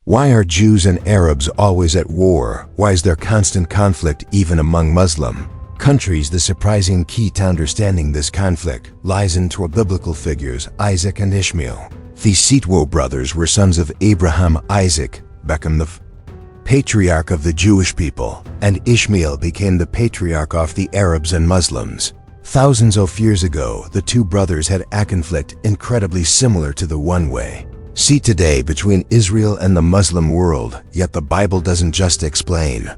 Why are Jews and Arabs always at war? Why is there constant conflict even among Muslim countries? The surprising key to understanding this conflict lies in two biblical figures, Isaac and Ishmael. These two brothers were sons of Abraham. Isaac became the patriarch of the Jewish people, and Ishmael became the patriarch of the Arabs and Muslims. Thousands of years ago, the two brothers had a conflict incredibly similar to the one way see today between Israel and the Muslim world, yet the Bible doesn't just explain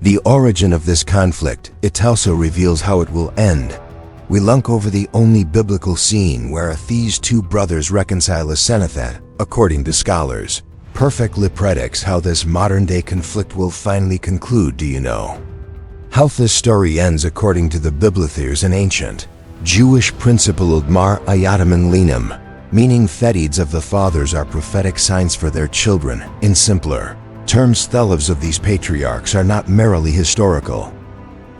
the origin of this conflict, it also reveals how it will end. We look over the only biblical scene where these two brothers reconcile a cenothet, according to scholars, perfectly predicts how this modern-day conflict will finally conclude. Do you know how this story ends according to the Biblitheres, an ancient Jewish principle of mar ayatim and linam, meaning fetids of the fathers are prophetic signs for their children. In simpler terms, the lives of these patriarchs are not merely historical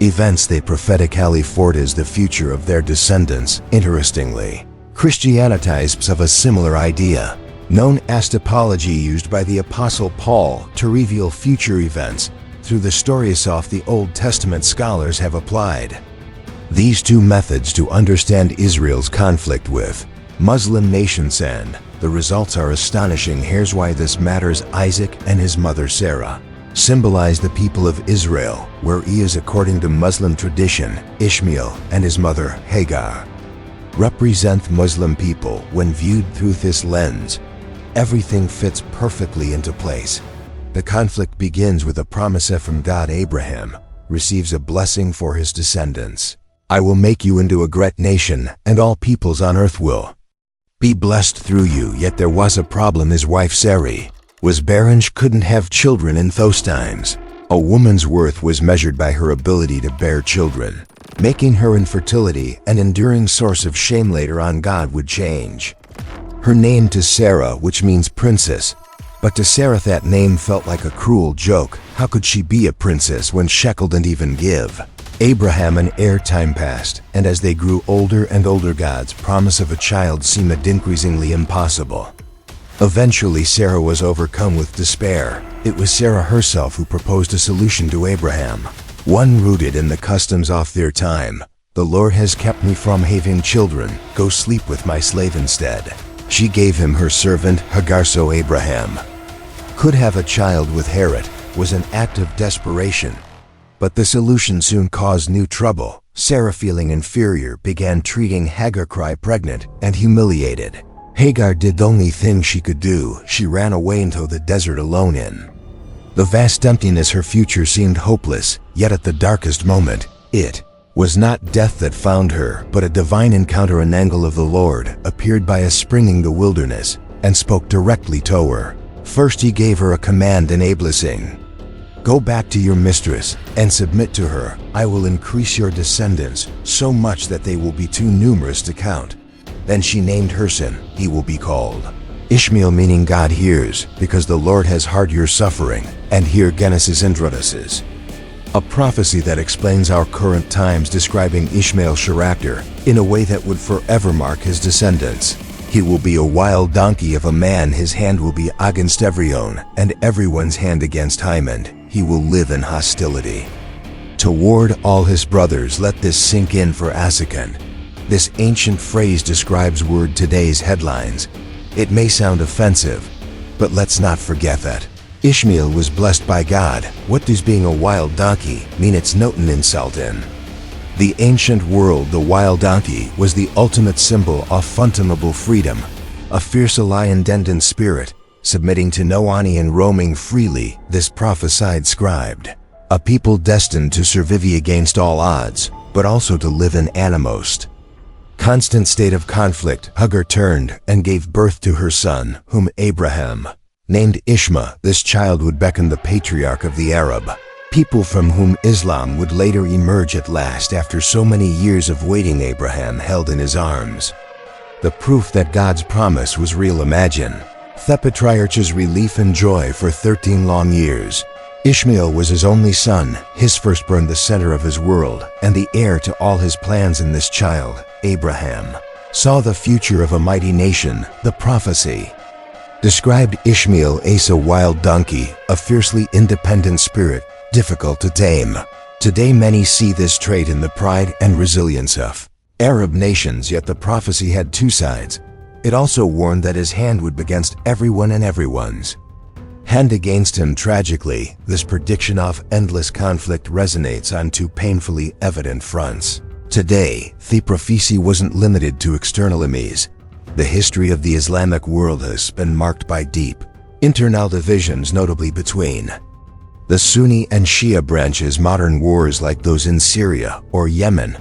events, they prophetically foretell the future of their descendants. Interestingly, Christianity is of a similar idea, known as typology, used by the Apostle Paul to reveal future events through the stories of the Old Testament. Scholars have applied these two methods to understand Israel's conflict with Muslim nations, and the results are astonishing. Here's why this matters. Isaac and his mother Sarah symbolize the people of Israel, where he is according to Muslim tradition. Ishmael and his mother Hagar represent Muslim people. When viewed through this lens, everything fits perfectly into place. The conflict begins with a promise from God. Abraham receives a blessing for his descendants. I will make you into a great nation, and all peoples on earth will be blessed through you. Yet there was a problem. His wife Sarai was barren. She couldn't have children in those times. A woman's worth was measured by her ability to bear children, making her infertility an enduring source of shame. Later on, God would change her name to Sarah, which means princess. But to Sarah, that name felt like a cruel joke. How could she be a princess when Shekel didn't even give Abraham an heir? Time passed, and as they grew older and older, God's promise of a child seemed increasingly impossible. Eventually, Sarah was overcome with despair. It was Sarah herself who proposed a solution to Abraham, one rooted in the customs of their time. The Lord has kept me from having children. Go sleep with my slave instead. She gave him her servant Hagar, so Abraham could have a child with her. It was an act of desperation, but the solution soon caused new trouble. Sarah, feeling inferior, began treating Hagar pregnant and humiliated. Hagar did the only thing she could do. She ran away into the desert alone. In the vast emptiness, her future seemed hopeless. Yet at the darkest moment, it was not death that found her, but a divine encounter. An angel of the Lord appeared by a spring in the wilderness and spoke directly to her. First, he gave her a command in a blessing. Go back to your mistress and submit to her. I will increase your descendants so much that they will be too numerous to count. Then she named her son. He will be called Ishmael, meaning God hears, because the Lord has heard your suffering. And here Genesis introduces a prophecy that explains our current times, describing Ishmael's character in a way that would forever mark his descendants. He will be a wild donkey of a man. His hand will be against everyone, and everyone's hand against him, and he will live in hostility toward all his brothers. Let this sink in for a second. This ancient phrase describes word today's headlines. It may sound offensive, but let's not forget that Ishmael was blessed by God. What does being a wild donkey mean? It's not an insult. In the ancient world, the wild donkey was the ultimate symbol of fundamental freedom, a fierce lion in spirit, submitting to no one and roaming freely. This prophesied scribed a people destined to survive against all odds, but also to live in animos constant state of conflict. Hagar turned and gave birth to her son, whom Abraham named Ishmael. This child would become the patriarch of the Arab people, from whom Islam would later emerge at last. After so many years of waiting, Abraham held in his arms the proof that God's promise was real. Imagine the Patriarchs' relief and joy for 13 long years. Ishmael was his only son, his firstborn, the center of his world, and the heir to all his plans. In this child, Abraham saw the future of a mighty nation. The prophecy described Ishmael as a wild donkey, a fiercely independent spirit, difficult to tame. Today many see this trait in the pride and resilience of Arab nations, yet the prophecy had two sides. It also warned that his hand would be against everyone and everyone's hand against him. Tragically, this prediction of endless conflict resonates on two painfully evident fronts. Today, the prophecy wasn't limited to external enemies. The history of the Islamic world has been marked by deep internal divisions, notably between the Sunni and Shia branches. Modern wars like those in Syria or Yemen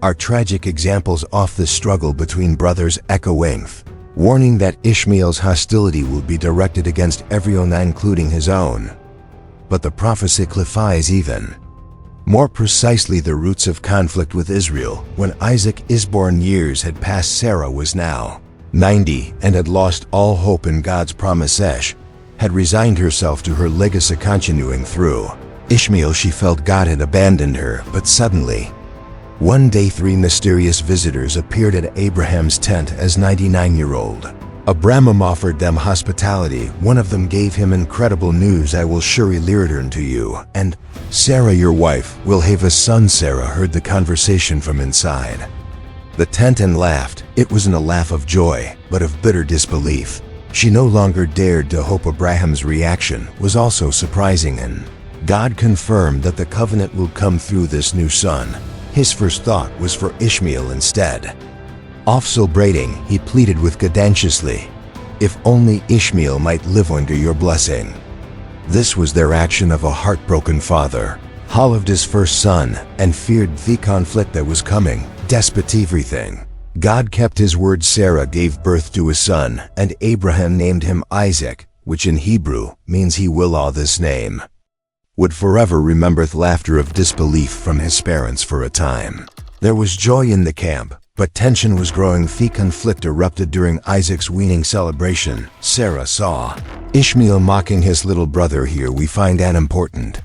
are tragic examples of the struggle between brothers, echoing warning that Ishmael's hostility will be directed against everyone, including his own. But the prophecy clarifies even more precisely the roots of conflict with Israel. When Isaac is born, years had passed. Sarah was now 90 and had lost all hope in God's promise. Had resigned herself to her legacy. Continuing through Ishmael, she felt God had abandoned her. But suddenly, one day, three mysterious visitors appeared at Abraham's tent. As 99-year-old Abraham offered them hospitality. One of them gave him incredible news: I will surely return to you, and Sarah, your wife, will have a son. Sarah heard the conversation from inside the tent and laughed. It wasn't a laugh of joy, but of bitter disbelief. She no longer dared to hope. Abraham's reaction was also surprising, and God confirmed that the covenant will come through this new son. His first thought was for Ishmael. Instead of celebrating, he pleaded with God anxiously, if only Ishmael might live under your blessing. This was their action of a heartbroken father, who loved his first son and feared the conflict that was coming. Despite everything, God kept his word. Sarah gave birth to a son, and Abraham named him Isaac, which in Hebrew means he will. This name would forever remember the laughter of disbelief from his parents. For a time, there was joy in the camp, but tension was growing. The conflict erupted during Isaac's weaning celebration. Sarah saw Ishmael mocking his little brother. Here we find an important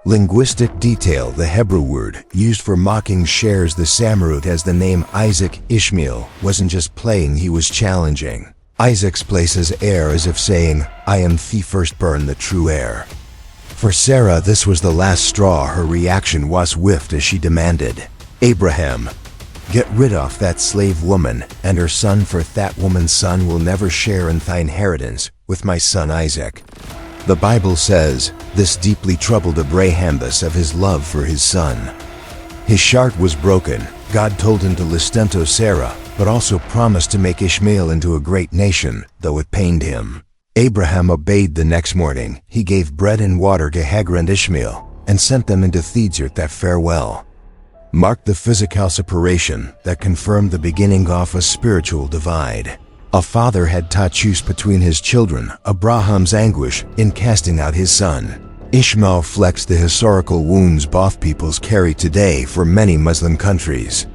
linguistic detail. The Hebrew word used for mocking shares the same root as the name Isaac. Ishmael wasn't just playing, he was challenging Isaac's place as heir, as if saying, I am the firstborn, the true heir. For Sarah, this was the last straw. Her reaction was swift as she demanded, Abraham, get rid of that slave woman and her son, for that woman's son will never share in thy inheritance with my son Isaac. The Bible says, this deeply troubled Abraham because of his love for his son. His heart was broken. God told him to listen to Sarah, but also promised to make Ishmael into a great nation, though it pained him. Abraham obeyed. The next morning, he gave bread and water to Hagar and Ishmael, and sent them into the desert. That farewell marked the physical separation that confirmed the beginning of a spiritual divide. A father had to choose between his children. Abraham's anguish in casting out his son Ishmael reflects the historical wounds both peoples carry today. For many Muslim countries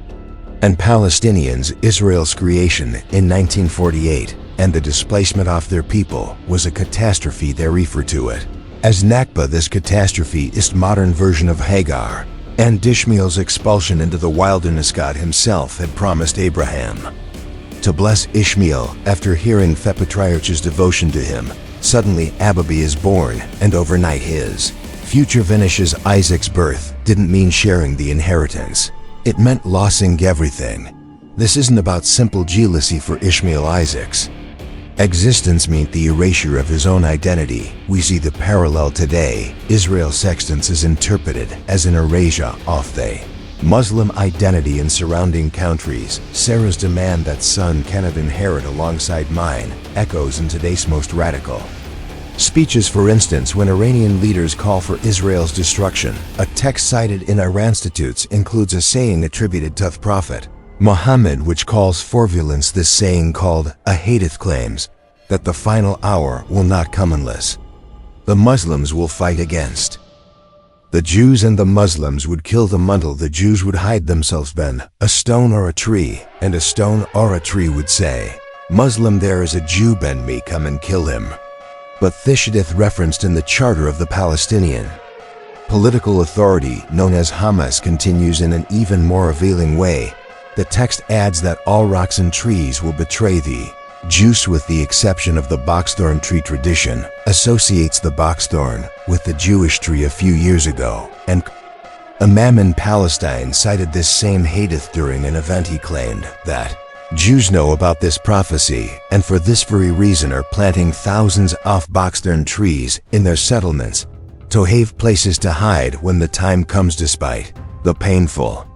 and Palestinians, Israel's creation in 1948 and the displacement of their people was a catastrophe. They refer to it as Nakba. This catastrophe is the modern version of Hagar and Ishmael's expulsion into the wilderness. God himself had promised Abraham to bless Ishmael. After hearing the Patriarchs' devotion to him, suddenly Ababi is born, and overnight his future vanishes. Isaac's birth didn't mean sharing the inheritance. It meant losing everything. This isn't about simple jealousy for Ishmael. Isaac's existence meant the erasure of his own identity. We see the parallel today. Israel's existence is interpreted as an erasure of the Muslim identity in surrounding countries. Sarah's demand that son cannot inherit alongside mine echoes in today's most radical speeches. For instance, when Iranian leaders call for Israel's destruction, a text cited in Iran statutes includes a saying attributed to the Prophet Muhammad which calls for violence. This saying, called a hadith, claims that the final hour will not come unless the Muslims will fight against the Jews, and the Muslims would kill them until the Jews would hide themselves behind a stone or a tree, and a stone or a tree would say, Muslim, there is a Jew behind me, come and kill him. But this hadith referenced in the charter of the Palestinian political authority known as Hamas continues in an even more revealing way. The text adds that all rocks and trees will betray thee. Juice, with the exception of the boxthorn tree tradition, associates the boxthorn with the Jewish tree a few years ago, and Imam in Palestine cited this same hadith during an event. He claimed that Jews know about this prophecy and for this very reason are planting thousands of boxthorn trees in their settlements to have places to hide when the time comes, despite the painful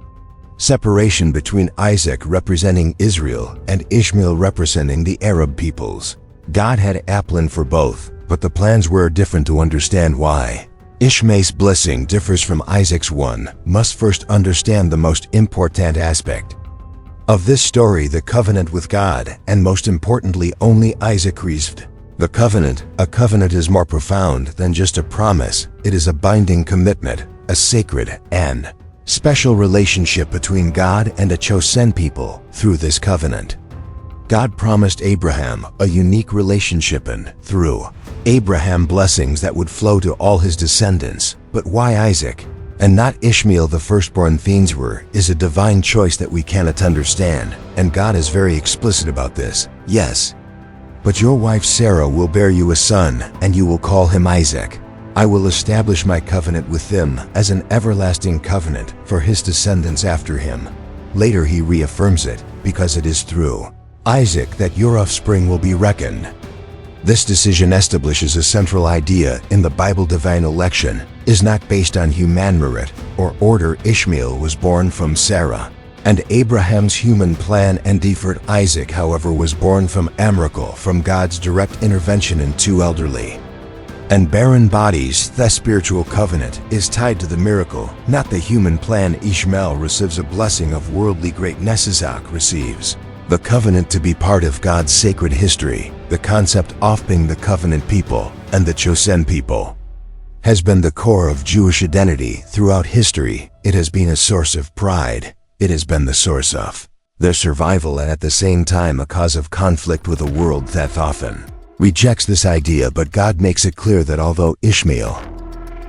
separation between Isaac representing Israel and Ishmael representing the Arab peoples. God had a plan for both, but the plans were different. To understand why Ishmael's blessing differs from Isaac's one, must first understand the most important aspect of this story, the covenant with God, and most importantly only Isaac received the covenant. A covenant is more profound than just a promise. It is a binding commitment, a sacred and special relationship between God and a chosen people. Through this covenant, God promised Abraham a unique relationship and, through Abraham, blessings that would flow to all his descendants. But why Isaac and not Ishmael, the firstborn things were, is a divine choice that we cannot understand, and God is very explicit about this. Yes, but your wife Sarah will bear you a son, and you will call him Isaac. I will establish my covenant with him as an everlasting covenant for his descendants after him. Later he reaffirms it, because it is through Isaac that your offspring will be reckoned. This decision establishes a central idea in the Bible. Divine election is not based on human merit or order. Ishmael was born from Sarah and Abraham's human plan, and deferred Isaac, however, was born from a miracle from God's direct intervention in two elderly and barren bodies. The spiritual covenant is tied to the miracle, not the human plan. Ishmael receives a blessing of worldly greatness. Isaac receives the covenant to be part of God's sacred history. The concept of being the covenant people and the chosen people has been the core of Jewish identity throughout history. It has been a source of pride. It has been the source of their survival, and at the same time a cause of conflict with a world that often rejects this idea. But God makes it clear that although Ishmael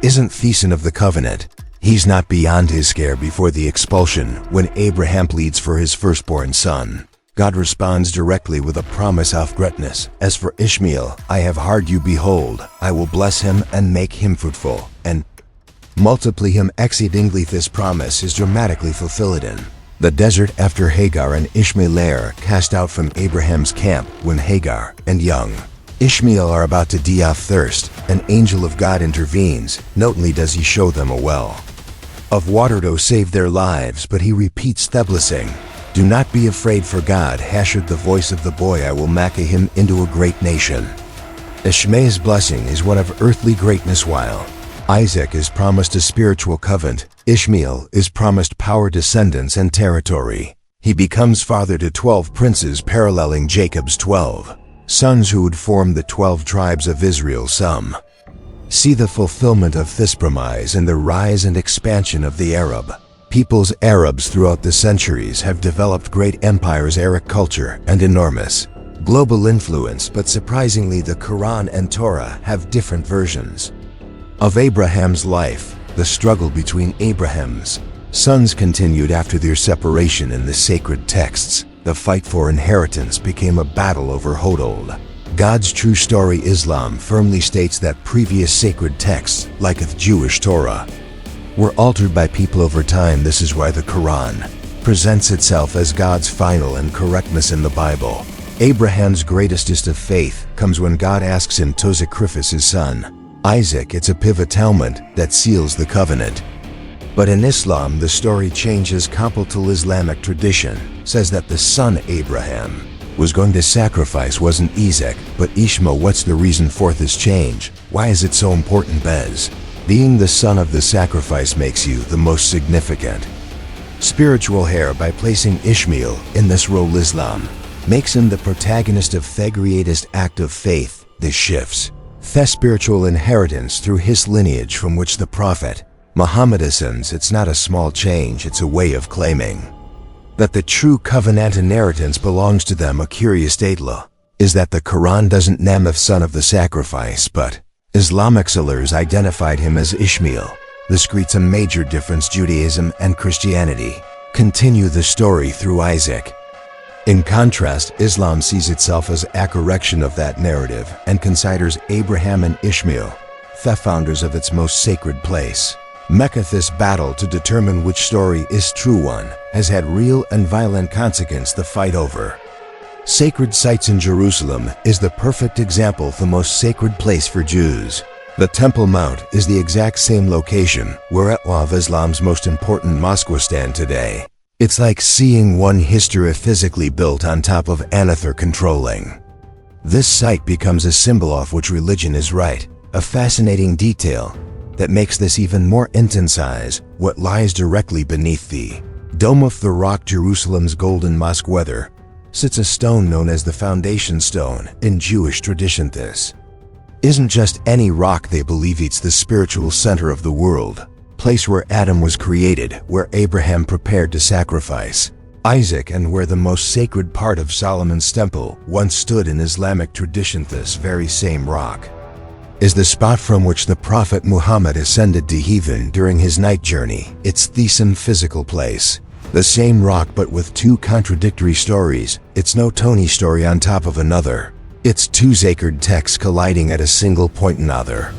isn't thesan of the covenant, he's not beyond his scare before the expulsion. When Abraham pleads for his firstborn son, God responds directly with a promise of greatness. As for Ishmael, I have heard you. Behold, I will bless him and make him fruitful, and multiply him exceedingly. This promise is dramatically fulfilled in the desert after Hagar and Ishmael are cast out from Abraham's camp. When Hagar and young Ishmael are about to die of thirst, an angel of God intervenes. Not only does he show them a well of water to save their lives, but he repeats the blessing. Do not be afraid, for God has heard the voice of the boy. I will make him into a great nation. Ishmael's blessing is one of earthly greatness, while Isaac is promised a spiritual covenant. Ishmael is promised power, descendants, and territory. He becomes father to 12 princes, paralleling Jacob's 12 sons who would form the 12 tribes of Israel. Some see the fulfillment of this promise in the rise and expansion of the Arab peoples. Arabs throughout the centuries have developed great empires, Arab culture, and enormous global influence, but surprisingly the Quran and Torah have different versions of Abraham's life. The struggle between Abraham's sons continued after their separation in the sacred texts. The fight for inheritance became a battle over hostility. God's true story. Islam firmly states that previous sacred texts, like the Jewish Torah, were altered by people over time. This is why the Quran presents itself as God's final and correctness in the Bible. Abraham's greatest test of faith comes when God asks him to sacrifice his son, Isaac. It's a pivotal moment that seals the covenant. But in Islam, the story changes. Compiled Islamic tradition says that the son Abraham was going to sacrifice wasn't Isaac, but Ishmael. What's the reason for this change? Why is it so important? Bez, being the son of the sacrifice makes you the most significant spiritual heir. By placing Ishmael in this role, Islam makes him the protagonist of the greatest act of faith. This shifts the spiritual inheritance through his lineage, from which the Prophet Muhammad ascends. It's not a small change, it's a way of claiming that the true covenant inheritance belongs to them. A curious detail is that the Quran doesn't name the son of the sacrifice, but Islamic scholars identified him as Ishmael. This creates a major difference. Judaism and Christianity continue the story through Isaac In contrast, Islam sees itself as a correction of that narrative and considers Abraham and Ishmael the founders of its most sacred place. Mecca. This battle to determine which story is true one has had real and violent consequence to fight over. Sacred sites in Jerusalem is the perfect example of the most sacred place for Jews. The Temple Mount is the exact same location where all of Islam's most important mosques stand today. It's like seeing one history physically built on top of another controlling. This site becomes a symbol of which religion is right, a fascinating detail that makes this even more intensize what lies directly beneath the Dome of the Rock. Jerusalem's Golden Mosque weather sits a stone known as the foundation stone in Jewish tradition. This isn't just any rock. They believe it's the spiritual center of the world, place where Adam was created, where Abraham prepared to sacrifice Isaac, and where the most sacred part of Solomon's temple once stood in Islamic tradition. This very same rock is the spot from which the Prophet Muhammad ascended to heaven during his night journey. It's the same physical place, the same rock, but with two contradictory stories. It's no Tony story on top of another. It's two sacred texts colliding at a single point. Another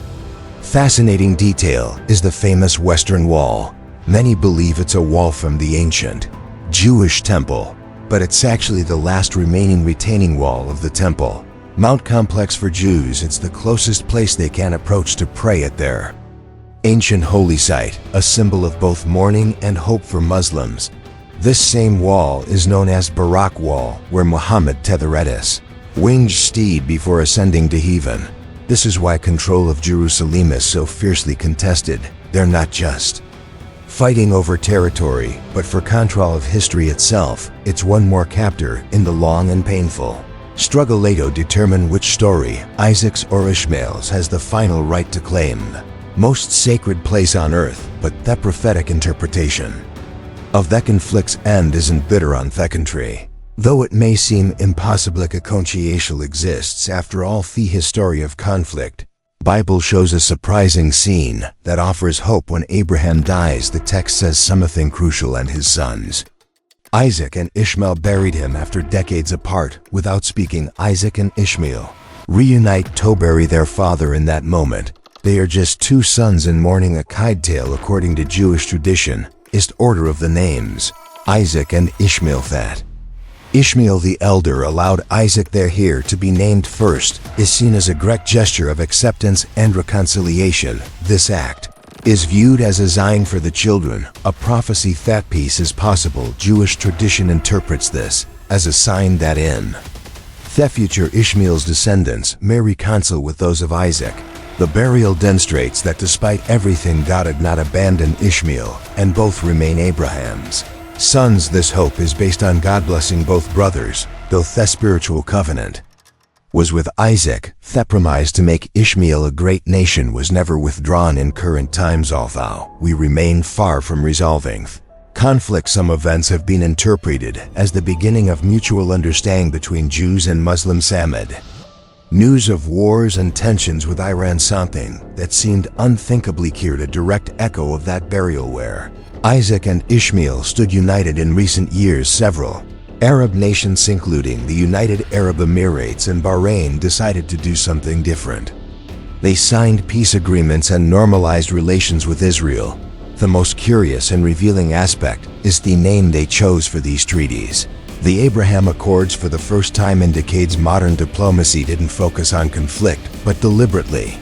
fascinating detail is the famous Western Wall. Many believe it's a wall from the ancient Jewish temple, but it's actually the last remaining retaining wall of the temple Mount complex for Jews. It's the closest place they can approach to pray at their ancient holy site, a symbol of both mourning and hope for Muslims. This same wall is known as Barak Wall, where Muhammad tethered his winged steed before ascending to heaven. This is why control of Jerusalem is so fiercely contested. They're not just fighting over territory, but for control of history itself. It's one more chapter in the long and painful struggle to determine which story, Isaac's or Ishmael's, has the final right to claim most sacred place on earth. But that prophetic interpretation of that conflict's end isn't bitter on the country. Though it may seem impossible, a conciliation exists after all the history of conflict. Bible shows a surprising scene that offers hope. When Abraham dies, the text says something crucial, and his sons Isaac and Ishmael buried him after decades apart. Without speaking, Isaac and Ishmael reunite to bury their father in that moment. They are just two sons in mourning. A kide tale according to Jewish tradition is the order of the names Isaac and Ishmael. That Ishmael the elder allowed Isaac their heir to be named first is seen as a great gesture of acceptance and reconciliation. This act is viewed as a sign for the children, a prophecy that peace is possible. Jewish tradition interprets this as a sign that in the future Ishmael's descendants may reconcile with those of Isaac. The burial demonstrates that despite everything, God had not abandoned Ishmael, and both remain Abraham's sons. This hope is based on God blessing both brothers, though the spiritual covenant was with Isaac. The promise to make Ishmael a great nation was never withdrawn in current times. Although we remain far from resolving conflict, some events have been interpreted as the beginning of mutual understanding between Jews and Muslims. Amid news of wars and tensions with Iran, something that seemed unthinkably clear, a direct echo of that burial where Isaac and Ishmael stood united. In recent years, several Arab nations, including the United Arab Emirates and Bahrain, decided to do something different. They signed peace agreements and normalized relations with Israel. The most curious and revealing aspect is the name they chose for these treaties. The Abraham Accords. For the first time in decades, modern diplomacy didn't focus on conflict, but deliberately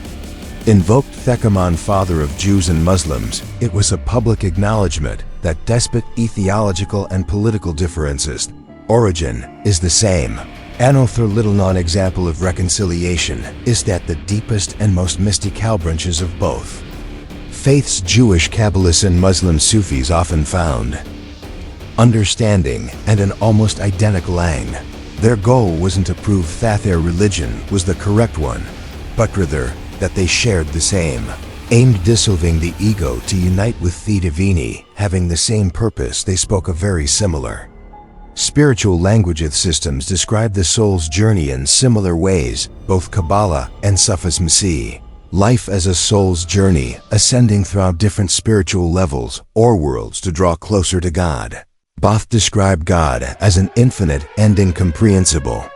invoked Thekaman, father of Jews and Muslims. It was a public acknowledgement that despite theological and political differences, origin is the same. Another little-known example of reconciliation is that the deepest and most mystical branches of both faiths, Jewish Kabbalists and Muslim Sufis, often found understanding and an almost identical aim. Their goal wasn't to prove that their religion was the correct one, but rather that they shared the same aim, dissolving the ego to unite with the divine. Having the same purpose, they spoke a very similar spiritual language. Systems describe the soul's journey in similar ways. Both Kabbalah and Sufism see life as a soul's journey, ascending throughout different spiritual levels or worlds to draw closer to God. Both describe God as an infinite and incomprehensible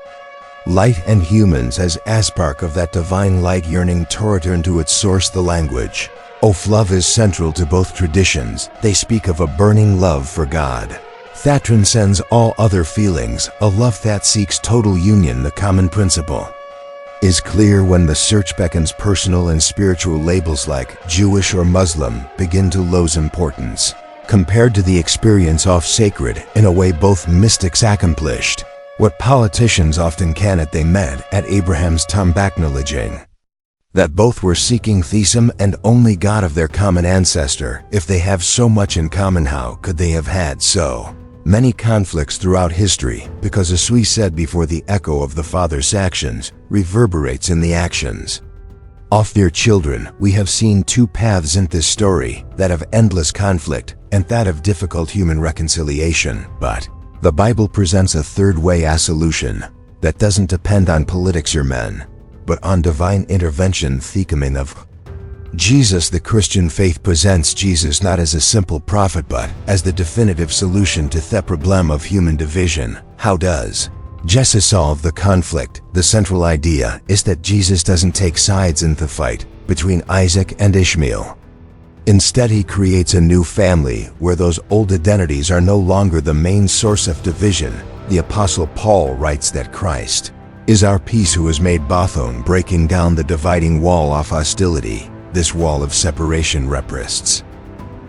light and humans as aspect of that divine light yearning to return to its source, the language of love is central to both traditions. They speak of a burning love for God that transcends all other feelings, a love that seeks total union. The common principle is clear when the search beckons. Personal and spiritual labels like Jewish or Muslim begin to lose importance compared to the experience of sacred. In a way, both mystics accomplished what politicians often cannot. They met at Abraham's tomb, acknowledging that both were seeking theism and only God of their common ancestor. If they have so much in common, how could they have had so many conflicts throughout history? Because, as we said before, the echo of the Father's actions reverberates in the actions of their children. We have seen two paths in this story, that of endless conflict and that of difficult human reconciliation. But the Bible presents a third way, a solution that doesn't depend on politics or men, but on divine intervention. The coming of Jesus. The Christian faith presents Jesus not as a simple prophet, but as the definitive solution to the problem of human division. How does Jesus solve the conflict? The central idea is that Jesus doesn't take sides in the fight between Isaac and Ishmael. Instead, he creates a new family where those old identities are no longer the main source of division. The Apostle Paul writes that Christ is our peace, who has made both known, breaking down the dividing wall of hostility. This wall of separation represents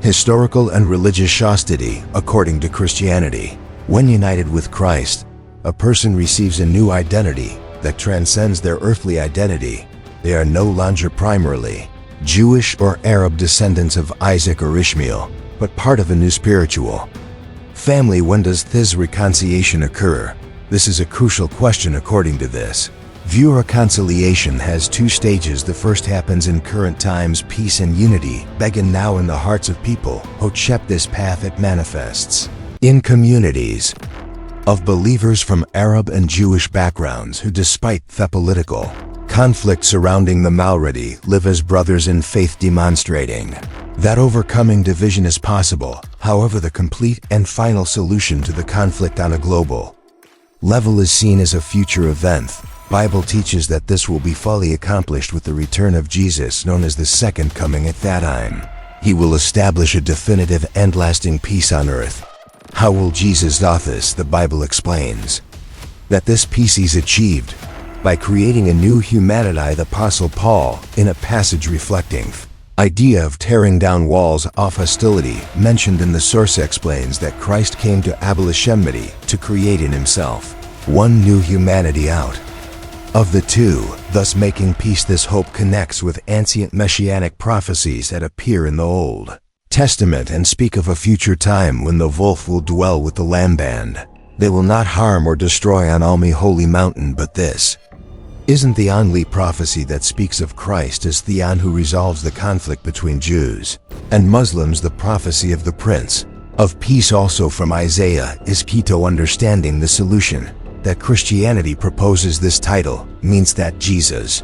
historical and religious hostility. According to Christianity, when united with Christ, a person receives a new identity that transcends their earthly identity. They are no longer primarily Jewish or Arab descendants of Isaac or Ishmael, but part of a new spiritual family. When does this reconciliation occur? This is a crucial question. According to this view, reconciliation has two stages. The first happens in current times. Peace and unity begin now in the hearts of people who accept this path. It manifests in communities of believers from Arab and Jewish backgrounds who, despite the political conflict surrounding them, already live as brothers in faith, demonstrating that overcoming division is possible. However, the complete and final solution to the conflict on a global level is seen as a future event. Bible teaches that this will be fully accomplished with the return of Jesus, known as the second coming. At that time, he will establish a definitive and lasting peace on earth. How will Jesus do this? The Bible explains that this peace is achieved by creating a new humanity. The Apostle Paul, in a passage reflecting the idea of tearing down walls of hostility mentioned in the source, explains that Christ came to abolish enmity, to create in himself one new humanity out of the two, thus making peace. This hope connects with ancient messianic prophecies that appear in the Old Testament and speak of a future time when the wolf will dwell with the lamb band. They will not harm or destroy on Almi holy mountain. But this isn't the only prophecy that speaks of Christ as the one who resolves the conflict between Jews and Muslims. The prophecy of the Prince of Peace, also from Isaiah, is key to understanding the solution that Christianity proposes. This title means that Jesus'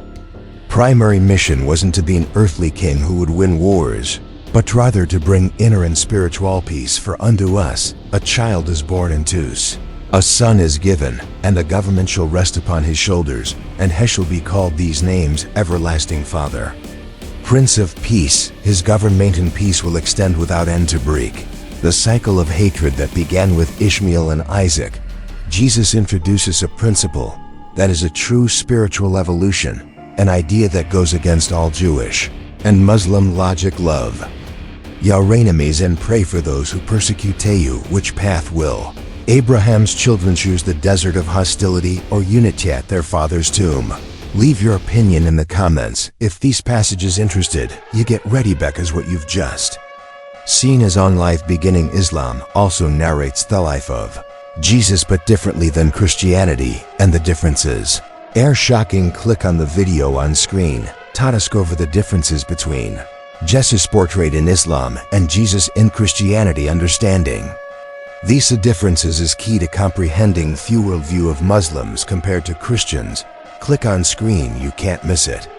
primary mission wasn't to be an earthly king who would win wars, but rather to bring inner and spiritual peace. For unto us a child is born unto us a son is given, and the government shall rest upon his shoulders, and he shall be called these names: Everlasting Father, Prince of Peace. His government and peace will extend without end to break the cycle of hatred that began with Ishmael and Isaac. Jesus introduces a principle that is a true spiritual evolution, an idea that goes against all Jewish and Muslim logic. Love your enemies and pray for those who persecute you. Which path will Abraham's children choose? The desert of hostility or unity at their father's tomb? Leave your opinion in the comments. If these passages interested you, get ready, because what you've just seen is on life beginning. Islam also narrates the life of Jesus, but differently than Christianity, and the differences are shocking. Click on the video on screen to discover the differences between Jesus portrayed in Islam and Jesus in Christianity. Understanding these differences is key to comprehending the worldview of Muslims compared to Christians. Click on screen, you can't miss it.